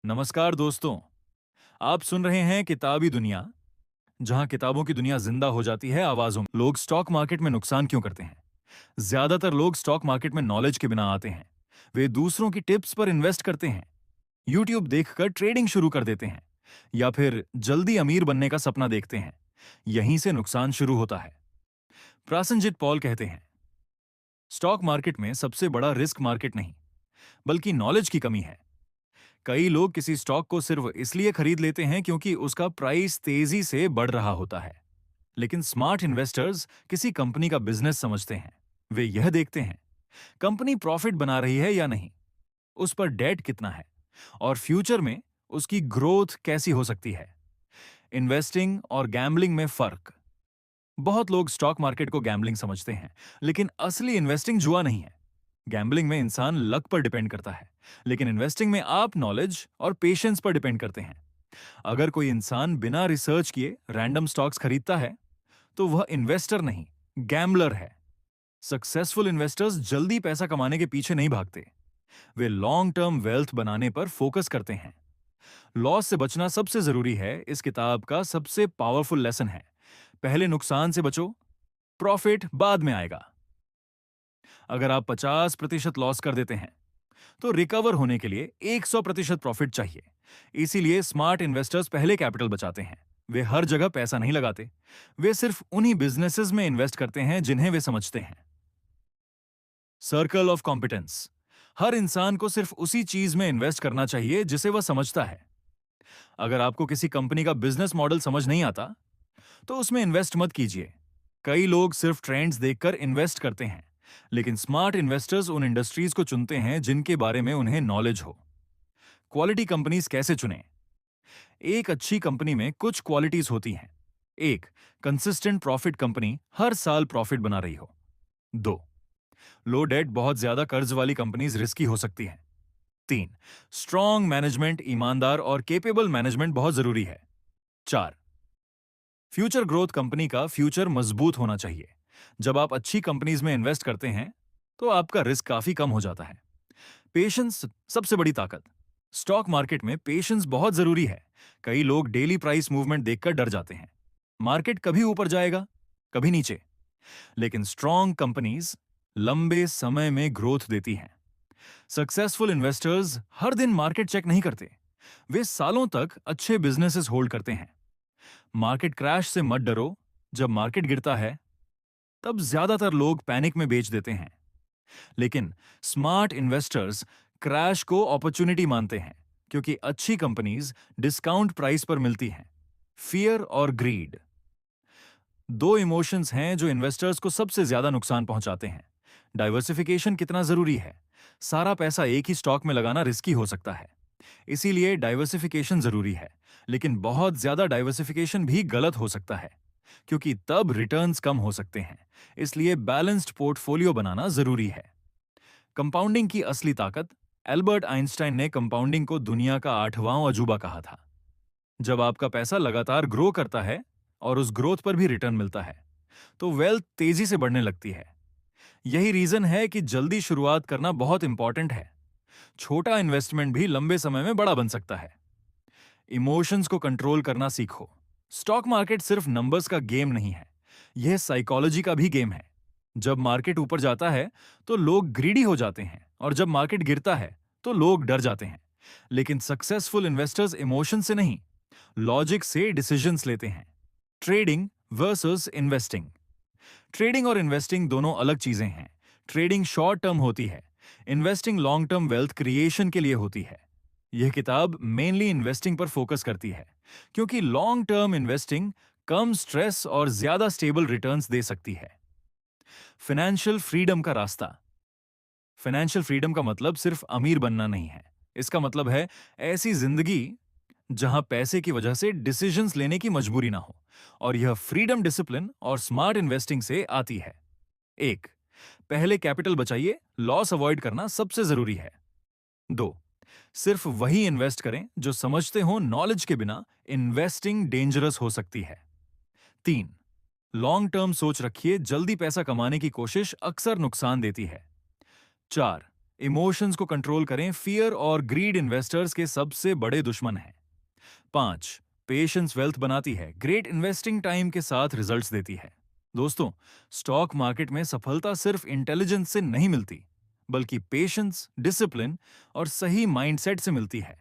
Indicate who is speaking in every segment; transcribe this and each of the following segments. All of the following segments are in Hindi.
Speaker 1: नमस्कार दोस्तों। आप सुन रहे हैं किताबी दुनिया, जहां किताबों की दुनिया जिंदा हो जाती है आवाजों में। लोग स्टॉक मार्केट में नुकसान क्यों करते हैं? ज्यादातर लोग स्टॉक मार्केट में नॉलेज के बिना आते हैं। वे दूसरों की टिप्स पर इन्वेस्ट करते हैं, यूट्यूब देखकर ट्रेडिंग शुरू कर देते हैं, या फिर जल्दी अमीर बनने का सपना देखते हैं। यहीं से नुकसान शुरू होता है। प्रासंजित पॉल कहते हैं, स्टॉक मार्केट में सबसे बड़ा रिस्क मार्केट नहीं, बल्कि नॉलेज की कमी है। कई लोग किसी स्टॉक को सिर्फ इसलिए खरीद लेते हैं क्योंकि उसका प्राइस तेजी से बढ़ रहा होता है। लेकिन स्मार्ट इन्वेस्टर्स किसी कंपनी का बिजनेस समझते हैं। वे यह देखते हैं, कंपनी प्रॉफिट बना रही है या नहीं, उस पर डेट कितना है, और फ्यूचर में उसकी ग्रोथ कैसी हो सकती है। इन्वेस्टिंग और गैम्बलिंग में फर्क। बहुत लोग स्टॉक मार्केट को गैम्बलिंग समझते हैं, लेकिन असली इन्वेस्टिंग जुआ नहीं है। गैम्बलिंग में इंसान लक पर डिपेंड करता है, लेकिन इन्वेस्टिंग में आप नॉलेज और पेशेंस पर डिपेंड करते हैं। अगर कोई इंसान बिना रिसर्च किए रैंडम स्टॉक्स खरीदता है, तो वह इन्वेस्टर नहीं, गैम्बलर है। सक्सेसफुल इन्वेस्टर्स जल्दी पैसा कमाने के पीछे नहीं भागते। वे लॉन्ग टर्म वेल्थ बनाने पर फोकस करते हैं। लॉस से बचना सबसे जरूरी है, इस किताब का सबसे पावरफुल लेसन है। पहले नुकसान से बचो, प्रॉफिट बाद में आएगा। अगर आप 50% लॉस कर देते हैं, तो रिकवर होने के लिए 100% प्रॉफिट चाहिए। इसीलिए स्मार्ट इन्वेस्टर्स पहले कैपिटल बचाते हैं। वे हर जगह पैसा नहीं लगाते। वे सिर्फ उन्हीं बिजनेसेस में इन्वेस्ट करते हैं जिन्हें वे समझते हैं। Circle of competence. हर इंसान को सिर्फ उसी चीज में इन्वेस्ट करना चाहिए जिसे वह समझता है। अगर आपको किसी कंपनी का बिजनेस मॉडल समझ नहीं आता, तो उसमें इन्वेस्ट मत कीजिए। कई लोग सिर्फ ट्रेंड्स देखकर इन्वेस्ट करते हैं, लेकिन स्मार्ट इन्वेस्टर्स उन इंडस्ट्रीज को चुनते हैं जिनके बारे में उन्हें नॉलेज हो। क्वालिटी कंपनीज कैसे चुनें? एक अच्छी कंपनी में कुछ क्वालिटीज होती हैं। एक, कंसिस्टेंट प्रॉफिट कंपनी हर साल प्रॉफिट बना रही हो। दो, लो डेट बहुत ज्यादा कर्ज वाली कंपनीज रिस्की हो सकती हैं। तीन, स्ट्रॉन्ग मैनेजमेंट, ईमानदार और केपेबल मैनेजमेंट बहुत जरूरी है। चार, फ्यूचर ग्रोथ कंपनी का फ्यूचर मजबूत होना चाहिए। जब आप अच्छी कंपनीज में इन्वेस्ट करते हैं, तो आपका रिस्क काफी कम हो जाता है। पेशेंस सबसे बड़ी ताकत। स्टॉक मार्केट में पेशेंस बहुत जरूरी है। कई लोग डेली प्राइस मूवमेंट देखकर डर जाते हैं। मार्केट कभी ऊपर जाएगा, कभी नीचे, लेकिन स्ट्रॉन्ग कंपनीज लंबे समय में ग्रोथ देती हैं। सक्सेसफुल इन्वेस्टर्स हर दिन मार्केट चेक नहीं करते। वे सालों तक अच्छे बिजनेसेस होल्ड करते हैं। मार्केट क्रैश से मत डरो। जब मार्केट गिरता है, तब ज्यादातर लोग पैनिक में बेच देते हैं। लेकिन स्मार्ट इन्वेस्टर्स क्रैश को अपॉर्चुनिटी मानते हैं, क्योंकि अच्छी कंपनीज डिस्काउंट प्राइस पर मिलती हैं। फियर और ग्रीड दो इमोशंस हैं जो इन्वेस्टर्स को सबसे ज्यादा नुकसान पहुंचाते हैं। डाइवर्सिफिकेशन कितना जरूरी है? सारा पैसा एक ही स्टॉक में लगाना रिस्की हो सकता है। इसीलिए डाइवर्सिफिकेशन जरूरी है, लेकिन बहुत ज्यादा डाइवर्सिफिकेशन भी गलत हो सकता है, क्योंकि तब रिटर्न्स कम हो सकते हैं। इसलिए बैलेंस्ड पोर्टफोलियो बनाना जरूरी है। कंपाउंडिंग की असली ताकत। एल्बर्ट आइंस्टाइन ने कंपाउंडिंग को दुनिया का 8वां अजूबा कहा था। जब आपका पैसा लगातार ग्रो करता है और उस ग्रोथ पर भी रिटर्न मिलता है, तो वेल्थ तेजी से बढ़ने लगती है। यही रीजन है कि जल्दी शुरुआत करना बहुत इंपॉर्टेंट है। छोटा इन्वेस्टमेंट भी लंबे समय में बड़ा बन सकता है। इमोशंस को कंट्रोल करना सीखो। स्टॉक मार्केट सिर्फ नंबर्स का गेम नहीं है, यह साइकोलॉजी का भी गेम है। जब मार्केट ऊपर जाता है, तो लोग ग्रीडी हो जाते हैं, और जब मार्केट गिरता है, तो लोग डर जाते हैं। लेकिन सक्सेसफुल इन्वेस्टर्स इमोशन से नहीं, लॉजिक से डिसीजंस लेते हैं। Trading versus investing. ट्रेडिंग और इन्वेस्टिंग दोनों अलग चीजें हैं। ट्रेडिंग शॉर्ट टर्म होती है, investing long term wealth creation के लिए होती है। यह किताब मेनली इन्वेस्टिंग पर फोकस करती है, क्योंकि लॉन्ग टर्म इन्वेस्टिंग कम स्ट्रेस और ज्यादा स्टेबल रिटर्न्स दे सकती है। फाइनेंशियल फ्रीडम का रास्ता। फाइनेंशियल फ्रीडम का मतलब सिर्फ अमीर बनना नहीं है। इसका मतलब है ऐसी जिंदगी जहां पैसे की वजह से डिसीजंस लेने की मजबूरी ना हो, और यह फ्रीडम डिसिप्लिन और स्मार्ट इन्वेस्टिंग से आती है। एक, पहले कैपिटल बचाइए, लॉस अवॉइड करना सबसे जरूरी है। दो, सिर्फ वही इन्वेस्ट करें जो समझते हो नॉलेज के बिना इन्वेस्टिंग डेंजरस हो सकती है। तीन, लॉन्ग टर्म सोच रखिए, जल्दी पैसा कमाने की कोशिश अक्सर नुकसान देती है। चार, इमोशंस को कंट्रोल करें। फियर और ग्रीड इन्वेस्टर्स के सबसे बड़े दुश्मन हैं। 5. पेशेंस वेल्थ बनाती है। ग्रेट इन्वेस्टिंग टाइम के साथ रिजल्ट्स देती है। दोस्तों, स्टॉक मार्केट में सफलता सिर्फ इंटेलिजेंस से नहीं मिलती, बल्कि पेशेंस, डिसिप्लिन और सही माइंडसेट से मिलती है।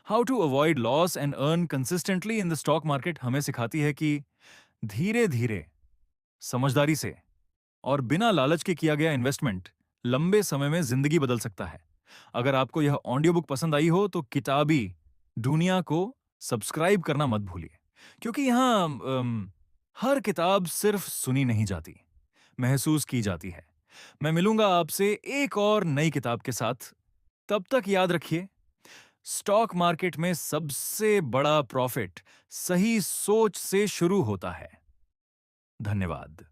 Speaker 1: How to avoid loss and earn consistently in the stock market हमें सिखाती है कि धीरे धीरे, समझदारी से और बिना लालच के किया गया इन्वेस्टमेंट लंबे समय में जिंदगी बदल सकता है। अगर आपको यह ऑडियो बुक पसंद आई हो तो किताबी दुनिया को सब्सक्राइब करना मत भूलिए, क्योंकि यहाँ हर किताब सिर्फ सुनी नहीं जाती, महसूस की जाती है। मैं मिलूंगा आपसे एक और नई किताब के साथ। तब तक याद रखिए, स्टॉक मार्केट में सबसे बड़ा प्रॉफिट सही सोच से शुरू होता है। धन्यवाद।